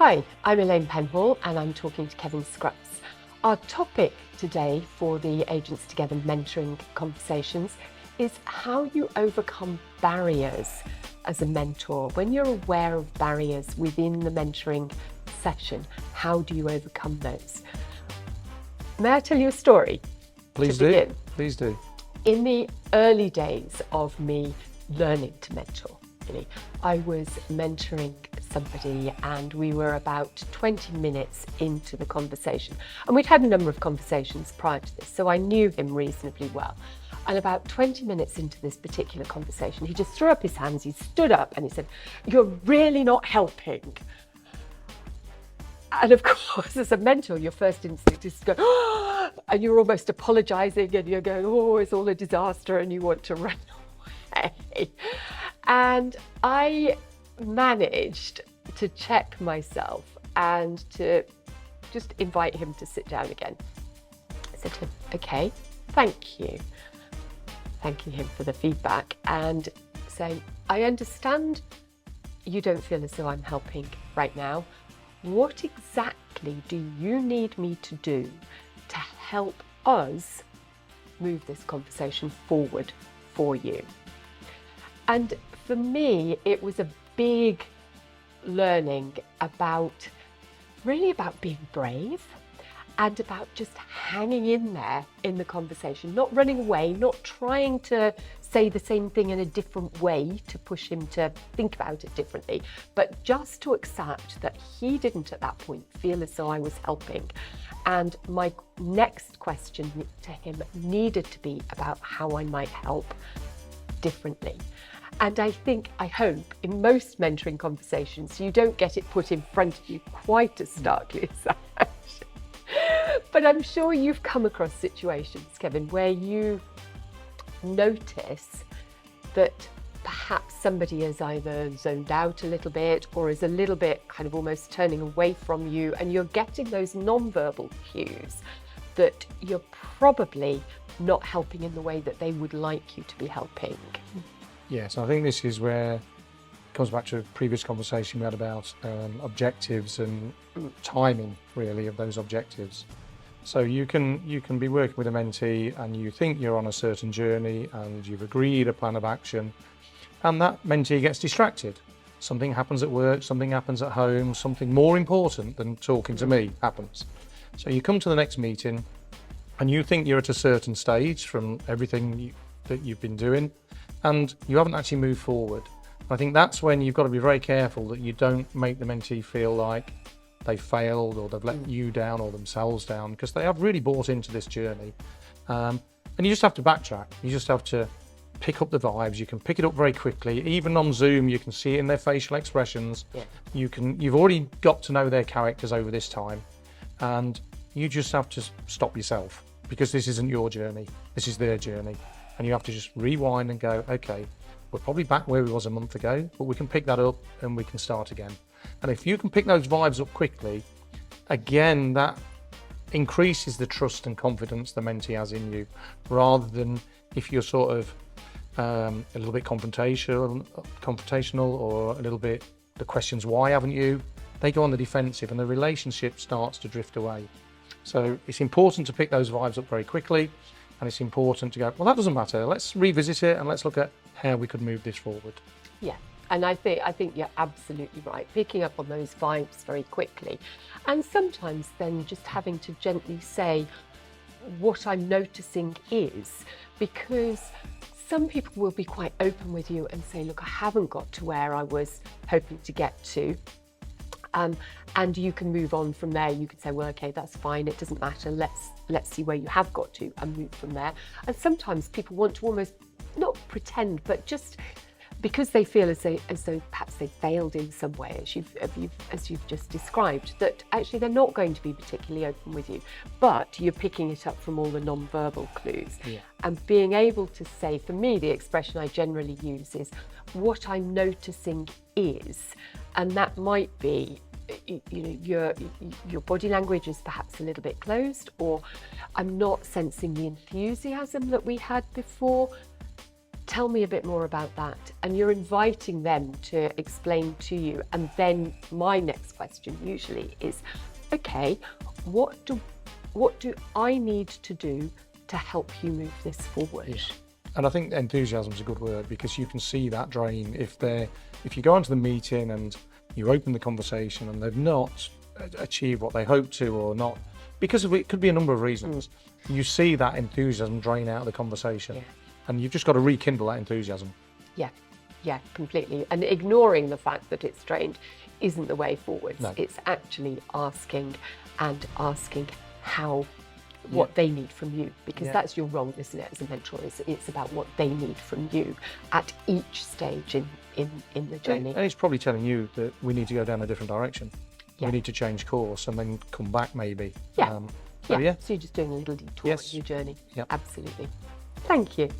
Hi, I'm Elaine Penhall and I'm talking to Kevin Scruggs. Our topic today for the Agents Together mentoring conversations is how you overcome barriers as a mentor. When you're aware of barriers within the mentoring session, how do you overcome those? May I tell you a story? Please do. Please do. In the early days of me learning to mentor, really, I was mentoring somebody and we were about 20 minutes into the conversation. And we'd had a number of conversations prior to this, so I knew him reasonably well. And about 20 minutes into this particular conversation, he just threw up his hands, he stood up and he said, "You're really not helping." And of course, as a mentor, your first instinct is to go, "Oh," and you're almost apologising and you're going, "Oh, it's all a disaster," and you want to run away. And I managed to check myself and to just invite him to sit down again. I said to him, "Okay, thank you." Thanking him for the feedback and saying, "I understand you don't feel as though I'm helping right now. What exactly do you need me to do to help us move this conversation forward for you?" And for me, it was a big learning about being brave and about just hanging in there in the conversation, not running away, not trying to say the same thing in a different way to push him to think about it differently, but just to accept that he didn't at that point feel as though I was helping. And my next question to him needed to be about how I might help differently. And I hope, in most mentoring conversations, you don't get it put in front of you quite as starkly as that. But I'm sure you've come across situations, Kevin, where you notice that perhaps somebody is either zoned out a little bit or is a little bit kind of almost turning away from you, and you're getting those non-verbal cues that you're probably not helping in the way that they would like you to be helping. Yes, I think this is where it comes back to a previous conversation we had about objectives and timing, really, of those objectives. So you can be working with a mentee and you think you're on a certain journey and you've agreed a plan of action, and that mentee gets distracted. Something happens at work, something happens at home, something more important than talking to me happens. So you come to the next meeting and you think you're at a certain stage from everything that you've been doing, and you haven't actually moved forward. I think that's when you've got to be very careful that you don't make the mentee feel like they failed or they've let you down or themselves down, because they have really bought into this journey. And you just have to backtrack. You just have to pick up the vibes. You can pick it up very quickly. Even on Zoom, you can see it in their facial expressions. Yeah. You've already got to know their characters over this time, and you just have to stop yourself, because this isn't your journey. This is their journey. And you have to just rewind and go, okay, we're probably back where we was a month ago, but we can pick that up and we can start again. And if you can pick those vibes up quickly, again, that increases the trust and confidence the mentee has in you, rather than if you're sort of a little bit confrontational or a little bit, the questions, why haven't you? They go on the defensive and the relationship starts to drift away. So it's important to pick those vibes up very quickly. And it's important to go, well, that doesn't matter. Let's revisit it and let's look at how we could move this forward. Yeah, and I think you're absolutely right. Picking up on those vibes very quickly. And sometimes then just having to gently say what I'm noticing is, because some people will be quite open with you and say, look, I haven't got to where I was hoping to get to. And you can move on from there. You can say, well, okay, that's fine. It doesn't matter. Let's see where you have got to and move from there. And sometimes people want to almost not pretend, but just because they feel as though perhaps they failed in some way, as you've just described, that actually they're not going to be particularly open with you, but you're picking it up from all the non-verbal clues. Yeah. And being able to say, for me, the expression I generally use is, what I'm noticing is, and that might be, your body language is perhaps a little bit closed, or I'm not sensing the enthusiasm that we had before. tell me a bit more about that. And you're inviting them to explain to you. And then my next question usually is, okay, what do I need to do to help you move this forward? Yeah. And I think enthusiasm is a good word, because you can see that drain if you go into the meeting and you open the conversation and they've not achieved what they hoped to, or not, because it could be a number of reasons. You see that enthusiasm drain out of the conversation, and you've just got to rekindle that enthusiasm. Yeah, completely. And ignoring the fact that it's drained isn't the way forward. No. It's actually asking what they need from you, because that's your role, isn't it, as a mentor? It's about what they need from you at each stage in the journey. And it's probably telling you that we need to go down a different direction. Yeah. We need to change course and then come back maybe. So Yeah. you're just doing a little detour in your journey. Yep. Absolutely. Thank you.